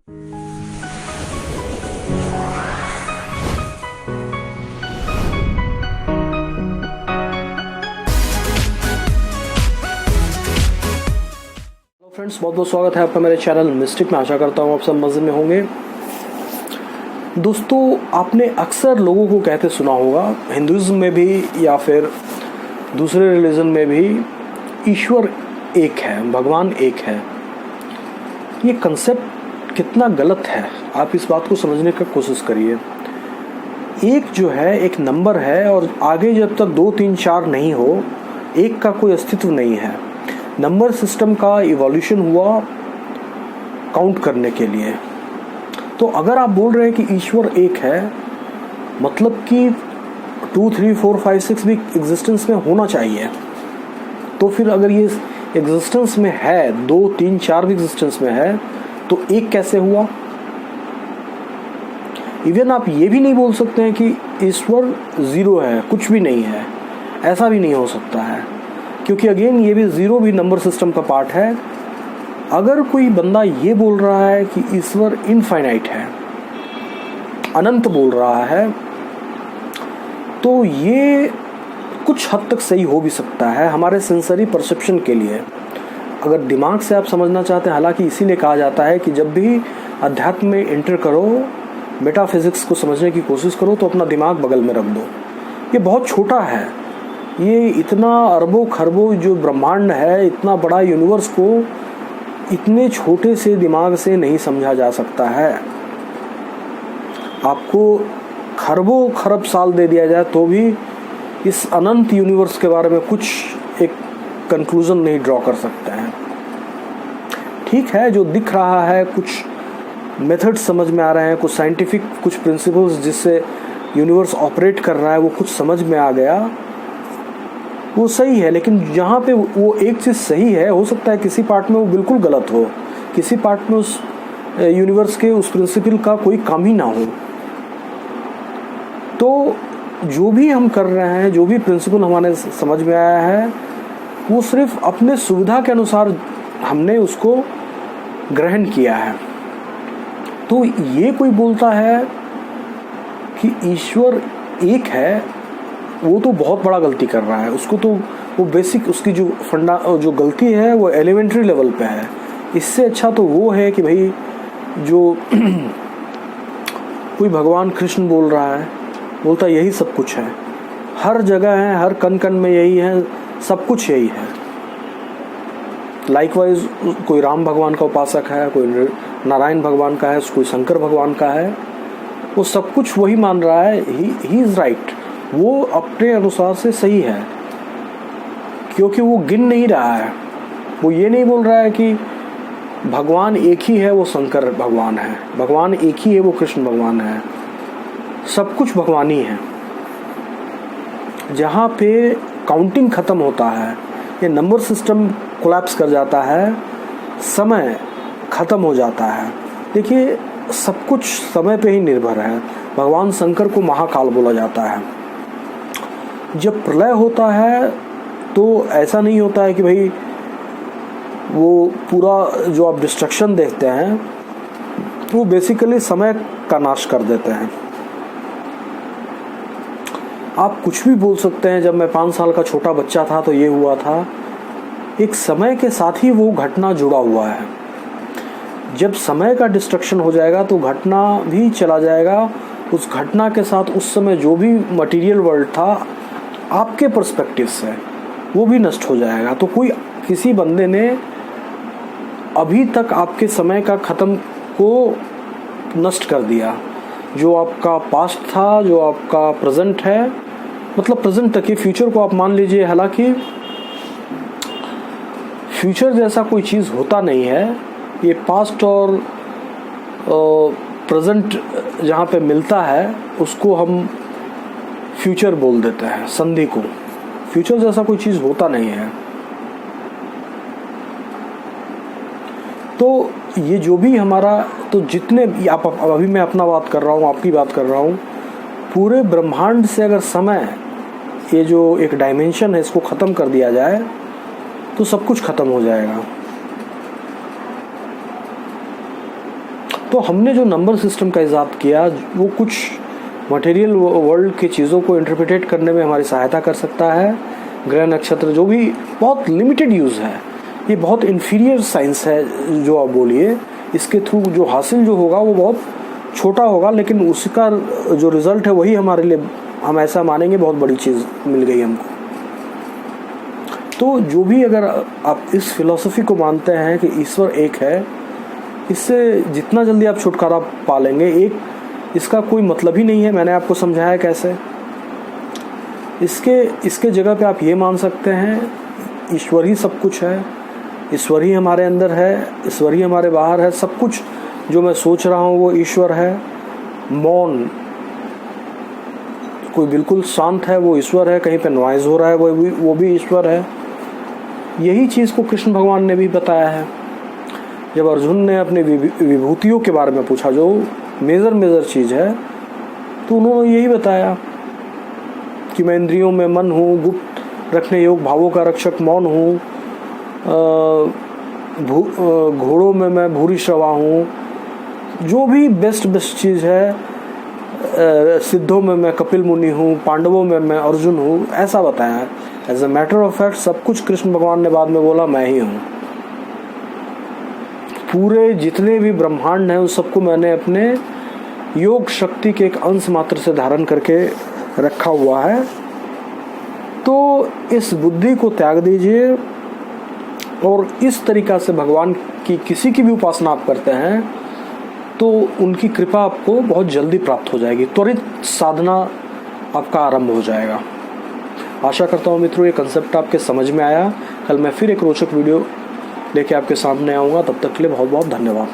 Friends, बहुत बहुत स्वागत है आपका मेरे चैनल मिस्टिक में। आशा करता हूँ आप सब मज़े में होंगे। दोस्तों, आपने अक्सर लोगों को कहते सुना होगा, हिंदुइज्म में भी या फिर दूसरे रिलीजन में भी, ईश्वर एक है, भगवान एक है। ये कंसेप्ट कितना गलत है, आप इस बात को समझने की कोशिश करिए। एक जो है एक नंबर है और आगे जब तक 2, 3, 4 नहीं हो, एक का कोई अस्तित्व नहीं है। नंबर सिस्टम का इवोल्यूशन हुआ काउंट करने के लिए। तो अगर आप बोल रहे हैं कि ईश्वर एक है, मतलब कि 2, 3, 4, 5, 6 भी एग्जिस्टेंस में होना चाहिए। तो फिर अगर ये एग्जिस्टेंस में है, 2, 3, 4 भी एग्जिस्टेंस में है, तो एक कैसे हुआ? इवन आप ये भी नहीं बोल सकते हैं कि ईश्वर जीरो है, कुछ भी नहीं है। ऐसा भी नहीं हो सकता है, क्योंकि अगेन ये भी जीरो भी नंबर सिस्टम का पार्ट है। अगर कोई बंदा ये बोल रहा है कि ईश्वर इनफाइनाइट है, अनंत बोल रहा है, तो ये कुछ हद तक सही हो भी सकता है हमारे सेंसरी परसेप्शन के लिए। अगर दिमाग से आप समझना चाहते हैं, हालांकि इसीलिए कहा जाता है कि जब भी अध्यात्म में एंटर करो, मेटाफिजिक्स को समझने की कोशिश करो, तो अपना दिमाग बगल में रख दो। ये बहुत छोटा है, ये इतना अरबों खरबों जो ब्रह्मांड है, इतना बड़ा यूनिवर्स को इतने छोटे से दिमाग से नहीं समझा जा सकता है। आपको खरबों खरब साल दे दिया जाए तो भी इस अनंत यूनिवर्स के बारे में कुछ एक कंक्लूजन नहीं ड्रॉ कर सकते हैं। ठीक है, जो दिख रहा है, कुछ मेथड्स समझ में आ रहे हैं, कुछ साइंटिफिक कुछ प्रिंसिपल्स जिससे यूनिवर्स ऑपरेट कर रहा है, वो कुछ समझ में आ गया, वो सही है। लेकिन जहाँ पे वो एक चीज़ सही है, हो सकता है किसी पार्ट में वो बिल्कुल गलत हो, किसी पार्ट में उस यूनिवर्स के उस प्रिंसिपल का कोई काम ही ना हो। तो जो भी हम कर रहे हैं, जो भी प्रिंसिपल हमारे समझ में आया है, वो सिर्फ अपने सुविधा के अनुसार हमने उसको ग्रहण किया है। तो ये कोई बोलता है कि ईश्वर एक है, वो तो बहुत बड़ा गलती कर रहा है। उसको तो वो बेसिक उसकी जो गलती है वो एलिमेंट्री लेवल पे है। इससे अच्छा तो वो है कि भाई जो कोई भगवान कृष्ण बोल रहा है, बोलता यही सब कुछ है, हर जगह है, हर कण कण में यही है, सब कुछ यही है। लाइकवाइज कोई राम भगवान का उपासक है, कोई नारायण भगवान का है, कोई शंकर भगवान का है, वो सब कुछ वही मान रहा है। ही इज राइट, वो अपने अनुसार से सही है, क्योंकि वो गिन नहीं रहा है। वो ये नहीं बोल रहा है कि भगवान एक ही है, वो शंकर भगवान है, भगवान एक ही है, वो कृष्ण भगवान है। सब कुछ भगवान ही है। जहाँ पे काउंटिंग खत्म होता है, ये नंबर सिस्टम कोलैप्स कर जाता है, समय खत्म हो जाता है। देखिए, सब कुछ समय पे ही निर्भर है। भगवान शंकर को महाकाल बोला जाता है। जब प्रलय होता है तो ऐसा नहीं होता है कि भाई वो पूरा जो आप डिस्ट्रक्शन देखते हैं, वो बेसिकली समय का नाश कर देते हैं। आप कुछ भी बोल सकते हैं, जब मैं 5 साल का छोटा बच्चा था तो ये हुआ था। एक समय के साथ ही वो घटना जुड़ा हुआ है। जब समय का डिस्ट्रक्शन हो जाएगा तो घटना भी चला जाएगा। उस घटना के साथ उस समय जो भी मटेरियल वर्ल्ड था आपके पर्सपेक्टिव से, वो भी नष्ट हो जाएगा। तो कोई किसी बंदे ने अभी तक आपके समय का खत्म को नष्ट कर दिया। जो आपका पास्ट था, जो आपका प्रेजेंट है, मतलब प्रेजेंट तक, ये फ्यूचर को आप मान लीजिए। हालांकि फ्यूचर जैसा कोई चीज़ होता नहीं है। ये पास्ट और प्रेजेंट जहाँ पे मिलता है, उसको हम फ्यूचर बोल देते हैं, संधि को। फ्यूचर जैसा कोई चीज़ होता नहीं है। तो ये जो भी हमारा, तो जितने आप अभी मैं अपना बात कर रहा हूँ, आपकी बात कर रहा हूँ, पूरे ब्रह्मांड से अगर समय, ये जो एक डायमेंशन है, इसको ख़त्म कर दिया जाए तो सब कुछ ख़त्म हो जाएगा। तो हमने जो नंबर सिस्टम का इजाद किया वो कुछ मटेरियल वर्ल्ड की चीज़ों को इंटरप्रिटेट करने में हमारी सहायता कर सकता है। ग्रह नक्षत्र जो भी बहुत लिमिटेड यूज़ है, ये बहुत इन्फीरियर साइंस है जो आप बोलिए, इसके थ्रू जो हासिल जो होगा वो बहुत छोटा होगा, लेकिन उसका जो रिज़ल्ट है वही हमारे लिए, हम ऐसा मानेंगे बहुत बड़ी चीज़ मिल गई हमको। तो जो भी अगर आप इस फिलॉसफी को मानते हैं कि ईश्वर एक है, इससे जितना जल्दी आप छुटकारा पा लेंगे। एक इसका कोई मतलब ही नहीं है, मैंने आपको समझाया कैसे। इसके जगह पे आप ये मान सकते हैं ईश्वर ही सब कुछ है, ईश्वर ही हमारे अंदर है, ईश्वर ही हमारे बाहर है। सब कुछ जो मैं सोच रहा हूँ वो ईश्वर है। मौन, कोई बिल्कुल शांत है वो ईश्वर है, कहीं पे नॉइज़ हो रहा है वो भी ईश्वर है। यही चीज़ को कृष्ण भगवान ने भी बताया है। जब अर्जुन ने अपनी विभूतियों के बारे में पूछा, जो मेजर चीज़ है, तो उन्होंने यही बताया कि मैं इंद्रियों में मन हूँ, गुप्त रखने योग्य भावों का रक्षक मौन हूँ, घोड़ों में मैं भूरी श्रवा हूँ, जो भी बेस्ट चीज़ है, सिद्धों में मैं कपिल मुनि हूँ, पांडवों में मैं अर्जुन हूँ, ऐसा बताया। As a matter of fact सब कुछ कृष्ण भगवान ने बाद में बोला मैं ही हूँ। पूरे जितने भी ब्रह्मांड हैं उस सबको मैंने अपने योग शक्ति के एक अंश मात्र से धारण करके रखा हुआ है। तो इस बुद्धि को त्याग दीजिए और इस तरीका से भगवान की किसी की भी उपासना आप करते हैं तो उनकी कृपा आपको बहुत जल्दी प्राप्त हो जाएगी, त्वरित साधना आपका आरंभ हो जाएगा। आशा करता हूँ मित्रों ये कंसेप्ट आपके समझ में आया। कल मैं फिर एक रोचक वीडियो लेके आपके सामने आऊँगा, तब तक के लिए बहुत बहुत धन्यवाद।